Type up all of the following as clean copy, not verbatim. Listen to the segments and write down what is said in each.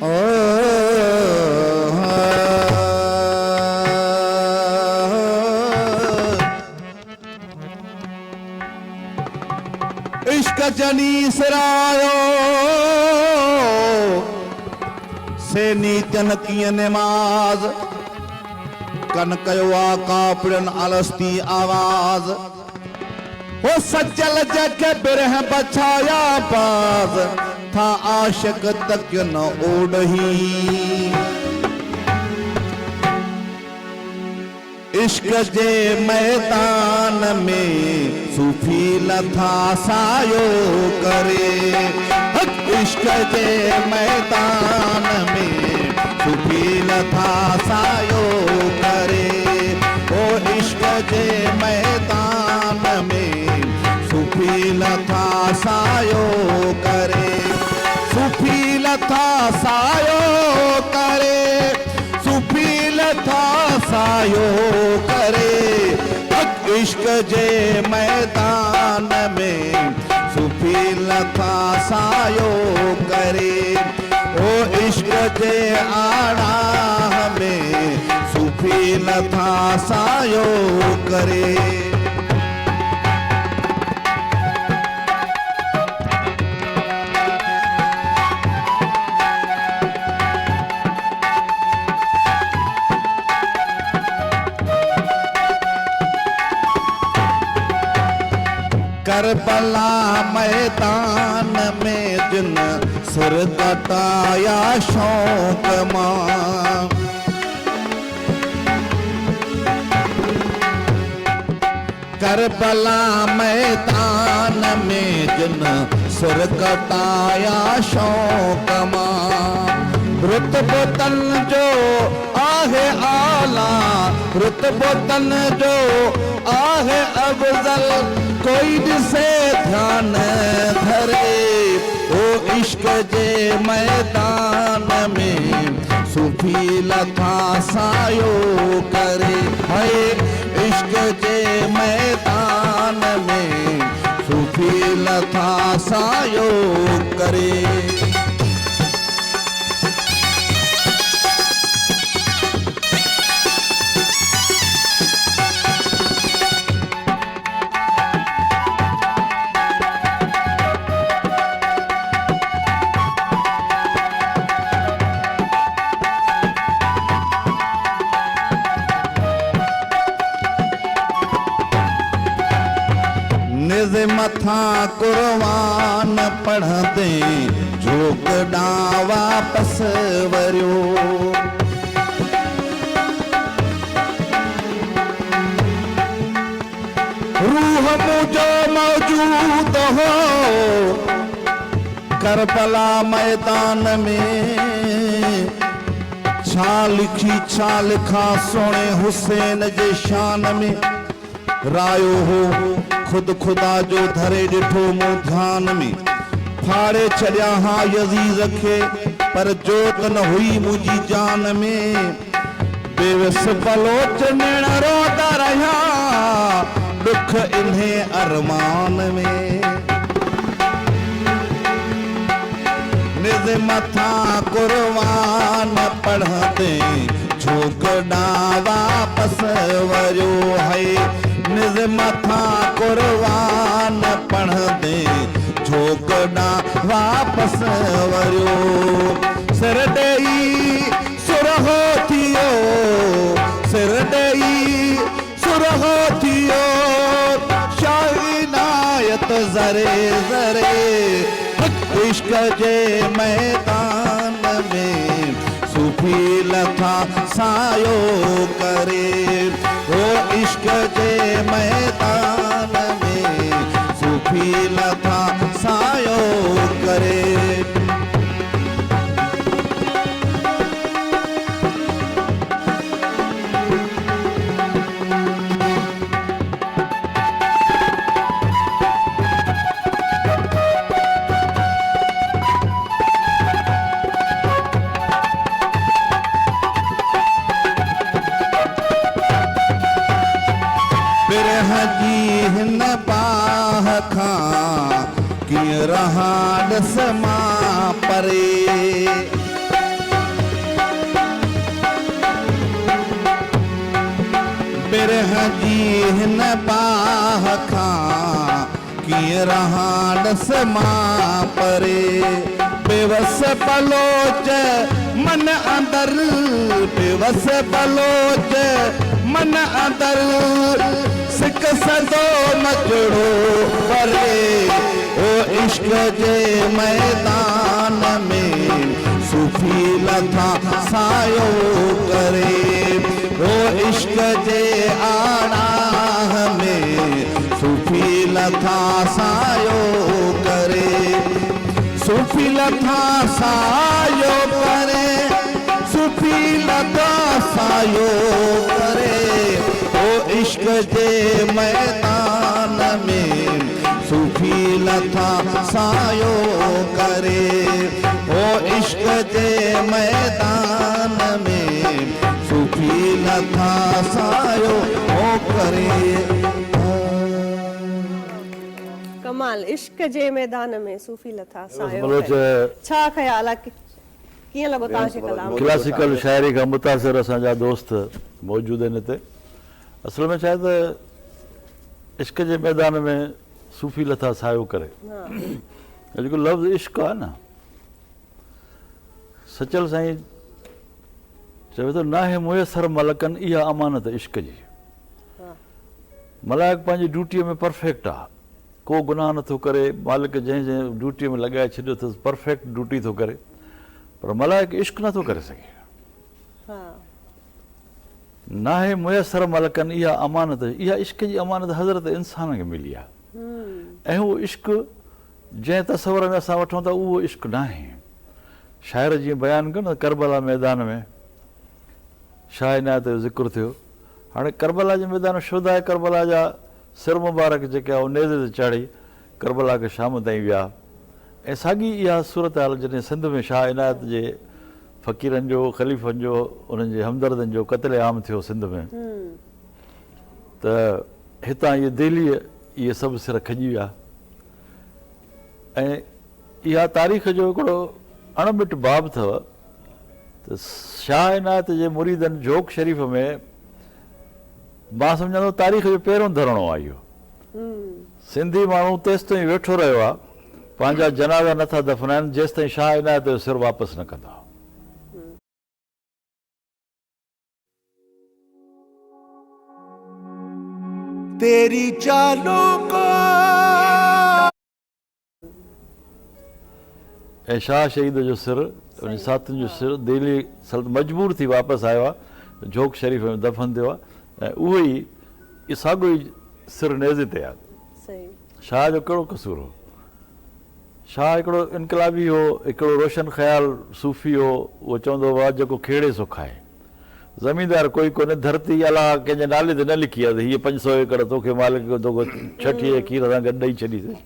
ओ इश्क जनी सरायो से नीतन की नमाज कन कयो कापड़न अलस्ती आवाज वो सज्जल जग बिरह बछाया बाज था आशिक तक न ओढ़ी इश्क जे मैदान में सूफी लथा सायो करे इश्क जे मैदान में सूफी लथा सायो करे ओ इश्क जे मैदान में सूफी लथा सायो करे सूफी लथा सायो करे सूफी लथा सायो करे इश्क जे मैदान में सूफी लथा सायो करे ओ इश्क जे आड़ा में सूफी लथा सायो करे करबला मैदान में जिन सिर कटाया शौक मां करबला मैदान में जिन सिर कटाया शौक मां रुतबो तन जो आहे आला रुतबो तन जो आहे अफजल कोई जिसे ध्यान धरे ओ इश्क जे मैदान में सूफी लथा सायो करे है इश्क जे मैदान में सूफी लथा सायो करे मथा कुर्बान पढ़ते झोकड़ा वापस वरियो रूह मुझो मौजूद हो करबला मैदान में छा लिखी छा लिखा सोने हुसैन जे शान में रायो हो खुद खुदा जो धरे डिठो मो ध्यान में फाड़े छड़िया हाँ यजीज रखे पर जोत न हुई मुझी जान में बेवस बलोच नेण रोता रहा दुख इन्हें अरमान में निज मथा कुर्बान पढ़ते झोकड़ा वापस वरियो है निज मथा कुर्बान पढ़ दे झोकड़ा वापस वरियो सिर ॾेई सुरहो थियो सिर ॾेई सुरहो थियो शाइनायत ज़रे ज़रे इश्क जे मैदान में सूफी लथा सायो करे ओ इश्क जे मैदान में सूफी लथा सायो करे हिन बाह खां कीअं रहा ॾिस मां परे जी हिन बाह खां कीअं रहांडस मां परे बेवस बलोच मन अंदर बेवस बलोच मन अंदर सिक सदो मजड़ो परे ओ इश्क जे मैदान में सूफी लथा सायो करे ओ इश्क जे आड़ाह में सूफी लथा सायो करे सूफी लथा सायो करे सूफी लथा सायो करे ओ इश्क जे मैदान में सूफी लथा सायो करे ओ इश्क जे मैदान में सूफी लथा सायो करे कमाल इश्क जे मैदान में सूफी लथा सायो छा ख्याल आहे कीअं लॻो तव्हांखे कलाम क्लासिकल शायरी खां मुतासिर असांजा दोस्त मौजूद आहिनि हिते असल में छा आहे त इश्क जे मैदान में सूफ़ी लथा सायो करे जेको लफ़्ज़ इश्क आहे न सचल साईं चवे थो नाहे मुयसर मलकनि इहा अमानत इश्क जी मलाइक पंहिंजी ड्यूटीअ में परफेक्ट आहे को गुनाह नथो करे मालिक जंहिं जंहिं ड्यूटीअ में लॻाए छॾियो अथसि परफेक्ट ड्यूटी थो करे पर मलाइक इश्क नथो करे सघे नाहे मुयसर मलकनि इहा अमानत इहा इश्क जी अमानत हज़रत इंसान खे मिली आहे ऐं उहो इश्क जंहिं तसवर में असां वठूं था उहो इश्क नाहे शाइर जीअं बयानु कयो न करबला मैदान में शाह इनायत जो ज़िक्र थियो हाणे करबला जे मैदान शुहदाए करबला जा सिर मुबारक जेके आहे उहो नेज़े ते चाढ़ी करबला खे शाम ताईं विया ऐं साॻी इहा सूरत हाल जॾहिं सिंध में शाह इनायत जे फ़क़ीरनि जो ख़लीफ़नि जो उन्हनि जे हमदर्दनि जो क़त्ल आम थियो सिंध में त हितां इहे दिल्लीअ इहे सभु सिर खॼी विया ऐं इहा तारीख़ जो हिकिड़ो अणमिट बाब अथव त शाह इनायत जे मुरीदनि जोक शरीफ़ में मां सम्झंदो तारीख़ जो पहिरियों धरणो आहे इहो सिंधी माण्हू तेसि ताईं वेठो रहियो आहे पंहिंजा जनाज़ा नथा दफ़नाइनि जेसि ताईं शाह इनायत जो सिर वापसि न कंदा तेरी चालों को ऐं शाह शहीद जो सिर उन साथियुनि जो सिर दिल्ली मजबूर थी वापसि आयो आहे जोक शरीफ़ में दफ़न थियो आहे ऐं उहो ई साॻियो ई सिर नेज़े ते आहे शाह जो कहिड़ो कसूर हो शाह हिकिड़ो इनकलाबी हो हिकिड़ो रोशन ख़्याल सूफ़ी हो उहो चवंदो हुओ जेको खेड़े सो खाए ज़मीनदार कोई कोन्हे धरती अलाह कंहिंजे नाले ते न लिखी आहे त हीअ 500 एकड़ तोखे मालिक तोखे 60 खीर सां गॾु ॾेई छॾीसीं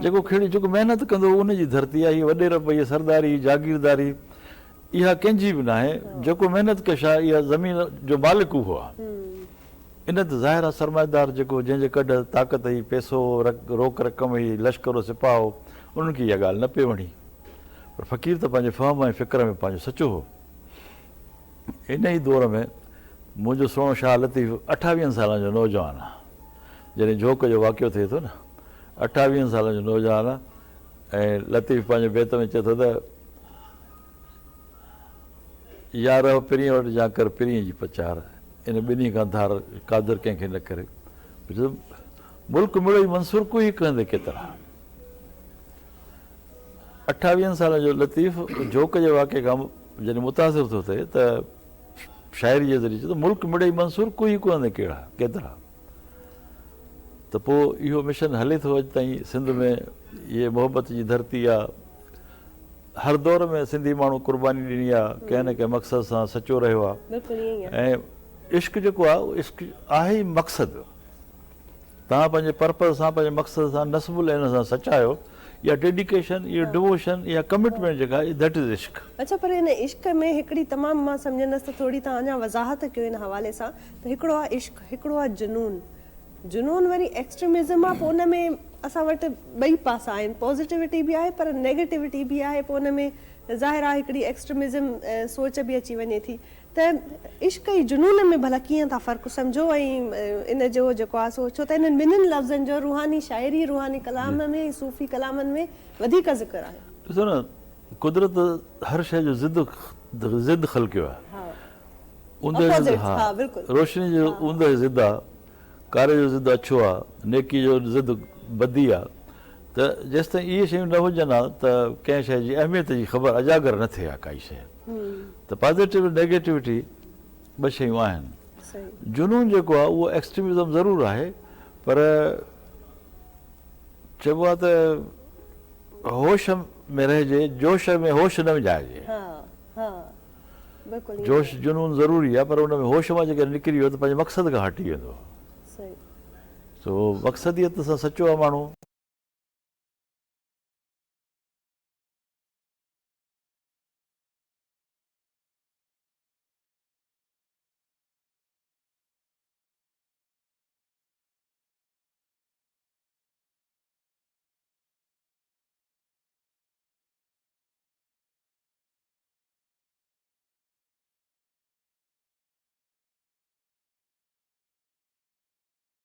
जेको खेड़ी जेको महिनत कंदो उनजी धरती आहे हीअ वॾे रॿ सरदारी जागीरदारी इहा कंहिंजी बि न आहे जेको महिनत कशा इहा ज़मीन जो मालिक उहो आहे इन ते ज़ाहिर आहे सरमाएदार जेको जंहिंजे कढ ताक़त ई पैसो रोक रक़म ई लश्कर सिपाह हो उन्हनि खे इहा ॻाल्हि न पई वणी पर फ़क़ीर त पंहिंजे फ़हम ऐं फ़िक्र में पंहिंजो सचो हो इन ई दौर में मुंहिंजो सुहिणो शाह लतीफ़ 28 सालनि जो नौजवान आहे जॾहिं जोक जो वाक़ियो थिए थो न 28 सालनि जो नौजवान आहे ऐं लतीफ़ पंहिंजे बैत में चए थो त यार पिरीअ वटि जा कर पिरीअ जी पचार इन ॿिन्ही खां धार कादर कंहिंखे न करे मुल्क मिड़ो ई मंसूर कोई कंदे केतिरा 28 साल जो लतीफ़ जोक जे वाक़े खां जॾहिं मुतासिर थो थिए त शाइरी जे ज़रिए त मुल्क मिड़े ई मंसूर कोई कंदे कहिड़ा केतिरा त पोइ इहो मिशन हले थो अॼु ताईं सिंध में इहे मोहबत जी धरती आहे हर दौर में सिंधी माण्हू क़ुर्बानी ॾिनी आहे कंहिं न कंहिं मक़सद सां सचो रहियो आहे ऐं इश्क जेको आहे इश्क आहे ई मक़सदु तव्हां पंहिंजे पर्पज़ सां पंहिंजे मक़सद सां नस्बुल इन सां सचायो या डेडिकेशन इहो डिवोशन या कमिटमेंट जेका आहे दैट इज़ इश्क अच्छा पर हिन इश्क में हिकिड़ी तमामु मां सम्झंदसि त थोरी तव्हां अञा वज़ाहत कयो हिन हवाले सां त हिकिड़ो आहे इश्क हिकिड़ो आहे जुनून वरी एक्सट्रीमिज़म आहे पोइ हुन में असां वटि ॿई पासा आहिनि पॉज़िटिविटी बि आहे पर नेगेटिविटी बि आहे पोइ हुन में ज़ाहिर आहे हिकिड़ी एक्सट्रीमिज़म सोच बि अची वञे थी त इश्क ऐं जुनून में भला कीअं था फ़र्क़ु सम्झो ऐं इन जो जेको आहे सो छो त इन्हनि ॿिन्हिनि लफ़्ज़नि जो रूहानी शाइरी रूहानी कलाम में सूफ़ी कलामनि में वधीक ज़िक्र आहे। ॾिसो न, कुदरत हर शइ जो ज़िद ख़ल कयो आहे। हा ऊंदहि जो Opposites, हा, हा, बिल्कुलु। रोशनी जो ऊंदहि ज़िद आहे, कारे जो ज़िद अछो आहे, नेकी जो ज़िद बदी आहे। त जेसिताईं इहे शयूं न हुजनि हा त कंहिं शइ जी अहमियत जी ख़बर अजागर न थिए हा काई शइ। त पॉज़िटिव नेगेटिविटी ॿ शयूं आहिनि। सही जुनून जेको आहे उहो एक्सट्रीमिज़म ज़रूरु आहे, पर चइबो आहे त होश में रहिजे, जोश में होश न विझाइजे। हा हा बिल्कुलु जोश जुनून ज़रूरी आहे, पर उन में होश मां जेकर निकिरी वियो त पंहिंजे मक़सद खां हटी वेंदो। सही सो मक़सदियत सां सचो आहे माण्हू